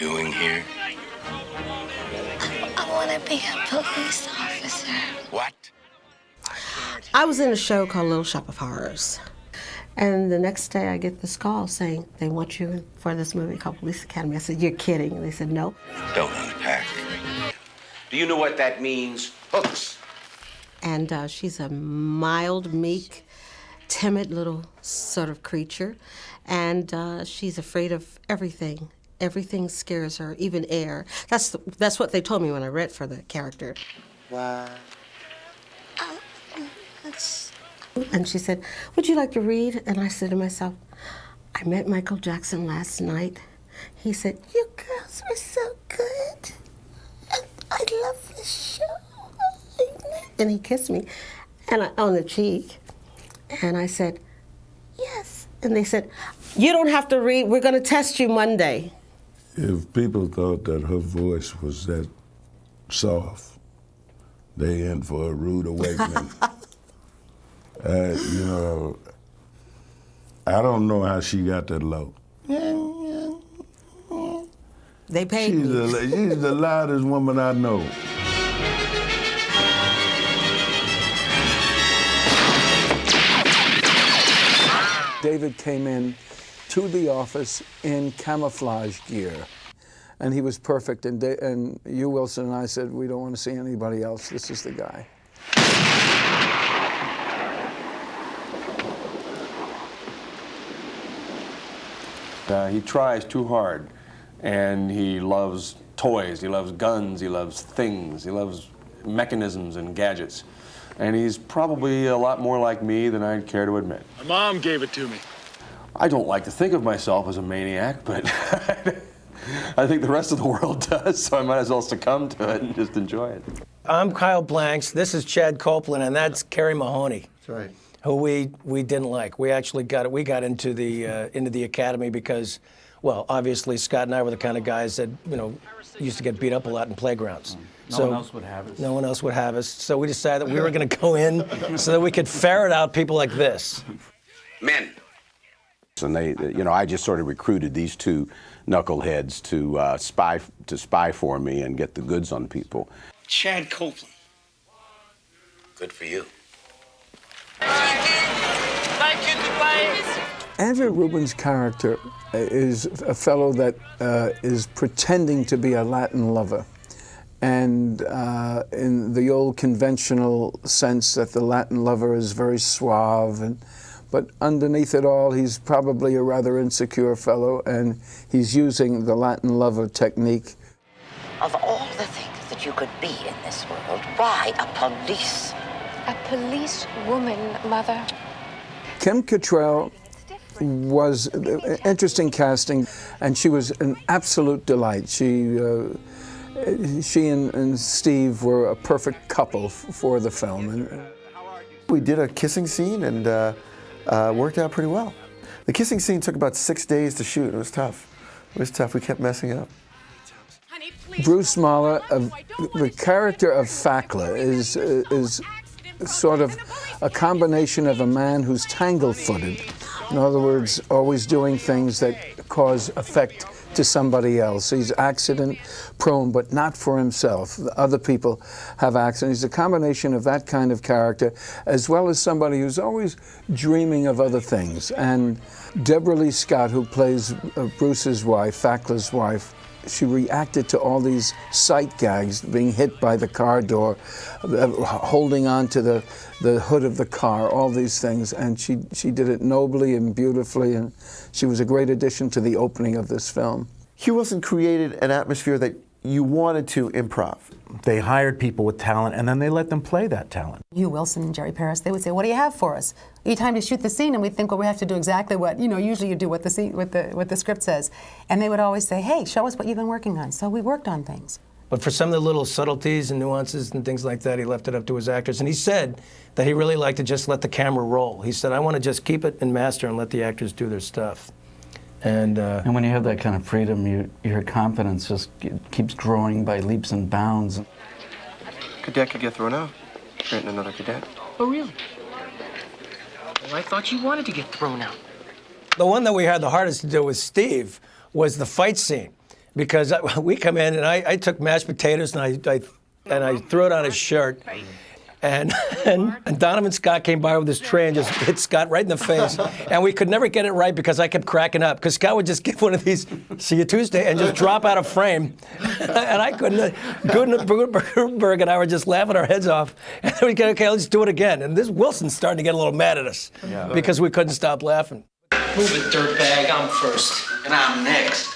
doing here? I want to be a police officer. What? I was in a show called Little Shop of Horrors. And the next day I get this call saying, they want you for this movie called Police Academy. I said, you're kidding. And they said, no. Don't unpack. Do you know what that means? Hooks. And she's a mild, meek, timid little sort of creature. And she's afraid of everything. Everything scares her, even air. That's what they told me when I read for the character. Wow. And she said, would you like to read? And I said to myself, I met Michael Jackson last night. He said, you girls were so good. I love this show. And he kissed me on the cheek. And I said, yes. And they said, you don't have to read. We're going to test you Monday. If people thought that her voice was that soft, they in for a rude awakening. You know, I don't know how she got that low. They paid me. She's the loudest woman I know. David came in to the office in camouflage gear, and he was perfect. And Hugh Wilson and I said, we don't want to see anybody else. This is the guy. He tries too hard, and he loves toys, he loves guns, he loves things, he loves mechanisms and gadgets. And he's probably a lot more like me than I'd care to admit. My mom gave it to me. I don't like to think of myself as a maniac, but I think the rest of the world does, so I might as well succumb to it and just enjoy it. I'm Kyle Blanks, this is Chad Copeland, and that's Carrie Mahoney. That's right. Who we didn't like. We actually got into the academy because, well, obviously Scott and I were the kind of guys that, you know, used to get beat up a lot in playgrounds. No one else would have us. No one else would have us. So we decided that we were going to go in so that we could ferret out people like this. Men. And they, you know, I just sort of recruited these two knuckleheads to spy for me and get the goods on people. Chad Copeland. Good for you. Thank you, Dubai. Andrew Rubin's character is a fellow that is pretending to be a Latin lover. And in the old conventional sense that the Latin lover is very suave, but underneath it all, he's probably a rather insecure fellow, and he's using the Latin lover technique. Of all the things that you could be in this world, why a police? A police woman, Mother. Kim Cattrall was interesting casting, and she was an absolute delight. She and Steve were a perfect couple for the film. And We did a kissing scene and worked out pretty well. The kissing scene took about 6 days to shoot. It was tough. It was tough. We kept messing up. Bruce Mahler, the character of Fakla is sort of a combination of a man who's tangle-footed. In other words, always doing things that cause effect to somebody else. He's accident-prone, but not for himself. Other people have accidents. He's a combination of that kind of character, as well as somebody who's always dreaming of other things. And Deborah Lee Scott, who plays Bruce's wife, Fakla's wife, she reacted to all these sight gags, being hit by the car door, holding on to the hood of the car, all these things, and she did it nobly and beautifully, and she was a great addition to the opening of this film. Hugh Wilson created an atmosphere that you wanted to improv. They hired people with talent, and then they let them play that talent. Hugh Wilson and Jerry Paris, they would say, what do you have for us? Each time to shoot the scene, and we'd think, well, we have to do exactly what, you know, usually you do what the script says. And they would always say, hey, show us what you've been working on. So we worked on things. But for some of the little subtleties and nuances and things like that, he left it up to his actors. And he said that he really liked to just let the camera roll. He said, I want to just keep it in master and let the actors do their stuff. And when you have that kind of freedom, your confidence just keeps growing by leaps and bounds. Cadet could get thrown out. Threaten another cadet. Oh, really? Well, I thought you wanted to get thrown out. The one that we had the hardest to do with Steve was the fight scene. because we come in and I took mashed potatoes and I threw it on his shirt. And Donovan Scott came by with his tray and just hit Scott right in the face. And we could never get it right because I kept cracking up. Because Scott would just give one of these, see you Tuesday, and just drop out of frame. And I couldn't. Gutenberg and I were just laughing our heads off. And then we go, okay, let's do it again. And this Wilson's starting to get a little mad at us because we couldn't stop laughing. Move it, dirtbag. I'm first. And I'm next.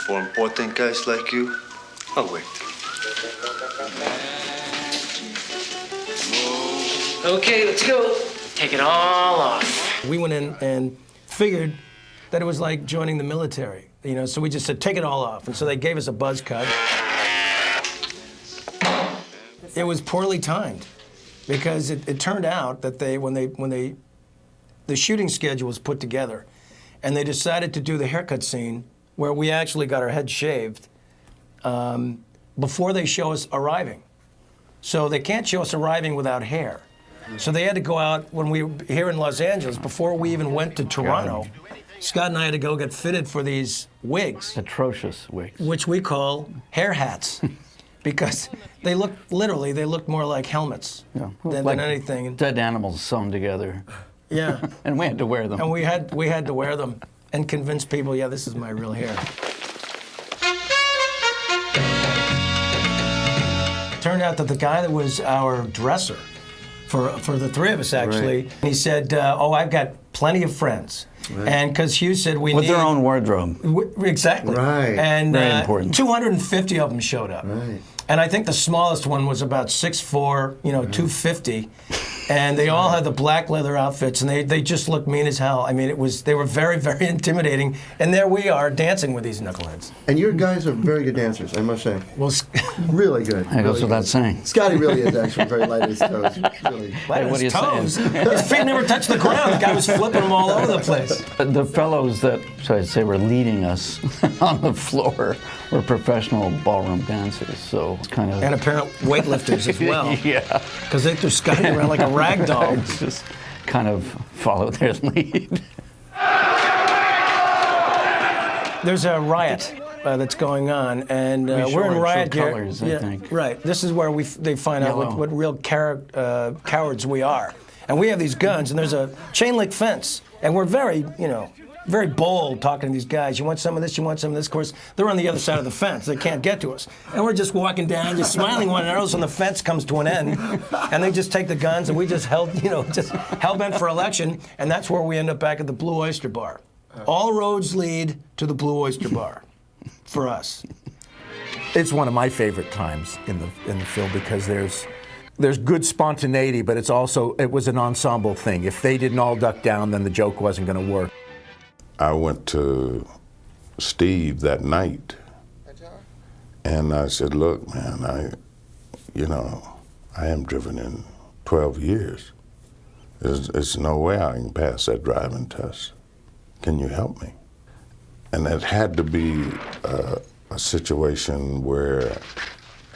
For important guys like you, I'll wait. Okay, let's go. Take it all off. We went in and figured that it was like joining the military, you know, so we just said, take it all off. And so they gave us a buzz cut. It was poorly timed because it turned out that the shooting schedule was put together and they decided to do the haircut scene where we actually got our heads shaved before they show us arriving. So they can't show us arriving without hair. So they had to go out when we were here in Los Angeles, before we even went to Toronto. Scott and I had to go get fitted for these wigs. Atrocious wigs. Which we call hair hats. Because they looked more like helmets than anything. Dead animals sewn together. Yeah. And we had to wear them. And we had to wear them and convince people, yeah, this is my real hair. Turned out that the guy that was our dresser for the three of us, actually, he said, oh, I've got plenty of friends. Right. And because Hugh said we with need... their own wardrobe. Exactly. Right. And very important. 250 of them showed up. Right. And I think the smallest one was about 6'4", 250. And they all had the black leather outfits, and they just looked mean as hell. I mean, they were very, very intimidating. And there we are dancing with these knuckleheads. And your guys are very good dancers, I must say. Well, really good. That goes without saying. Scotty really is actually very light on his toes. Really. Light on his toes? saying? His feet never touched the ground. The guy was flipping them all over the place. The fellows that, so I'd say, were leading us on the floor were professional ballroom dancers, so it's kind of... And apparently weightlifters as well. Yeah. Because they threw Scotty around like a rag doll. Just kind of follow their lead. There's a riot that's going on, and we're in riot gear. Colors, I think. Right. This is where they find out what real cowards we are. And we have these guns, and there's a chain link fence, and we're very, very bold talking to these guys. You want some of this? You want some of this? Of course, they're on the other side of the fence. They can't get to us. And we're just walking down, just smiling one another, and the fence comes to an end. And they just take the guns, and we just just hell-bent for election. And that's where we end up back at the Blue Oyster Bar. All roads lead to the Blue Oyster Bar for us. It's one of my favorite times in the film because there's good spontaneity, but it was an ensemble thing. If they didn't all duck down, then the joke wasn't going to work. I went to Steve that night, and I said, look, man, I haven't driven in 12 years. There's no way I can pass that driving test. Can you help me? And it had to be a situation where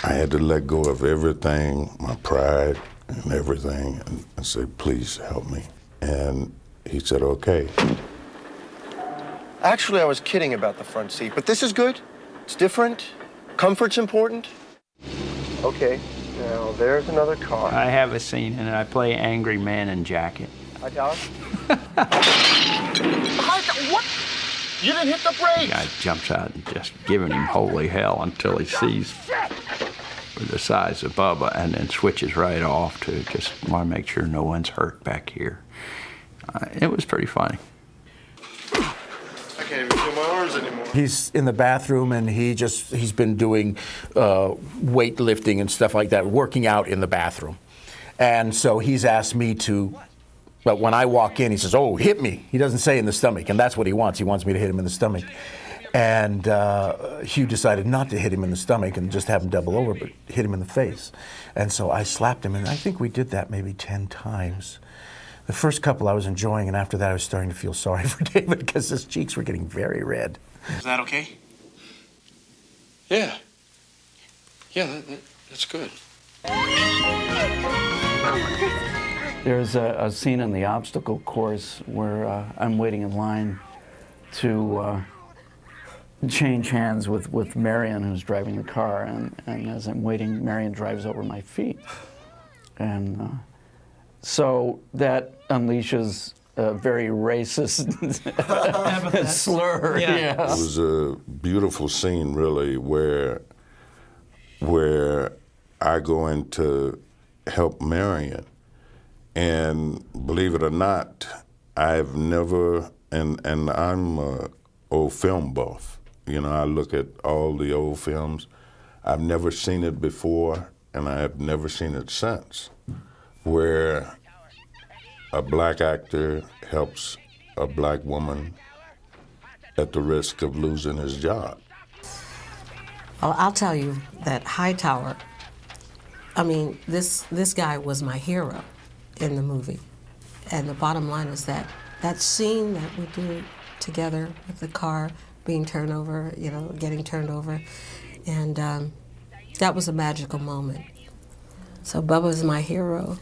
I had to let go of everything, my pride and everything, and say, please help me. And he said, okay. Actually, I was kidding about the front seat, but this is good. It's different. Comfort's important. Okay, now there's another car. I have a scene in it. I play Angry Man in Jacket. Hi, Dallas. What? You didn't hit the brakes. Guy jumps out and just giving him holy hell until he sees the size of Bubba, and then switches right off to just want to make sure no one's hurt back here. It was pretty funny. I can't even feel my arms anymore. He's in the bathroom, and he's been doing weightlifting and stuff like that, working out in the bathroom. And so he's asked me to, but when I walk in, he says, oh, hit me. He doesn't say in the stomach, and that's what he wants. He wants me to hit him in the stomach. And Hugh decided not to hit him in the stomach and just have him double over, but hit him in the face. And so I slapped him, and I think we did that maybe 10 times. The first couple I was enjoying, and after that I was starting to feel sorry for David because his cheeks were getting very red. Is that okay? Yeah. Yeah, that's good. There's a scene in the obstacle course where I'm waiting in line to change hands with Marion, who's driving the car, and as I'm waiting, Marion drives over my feet. And so that unleashes a very racist slur. It was a beautiful scene, really, where I go in to help Marion. And believe it or not, I've never, and I'm an old film buff. You know, I look at all the old films. I've never seen it before, and I have never seen it since, where a black actor helps a black woman at the risk of losing his job. Well, I'll tell you that Hightower, I mean, this guy was my hero in the movie. And the bottom line is that scene that we did together with the car being turned over, you know, getting turned over, and that was a magical moment. So Bubba's my hero.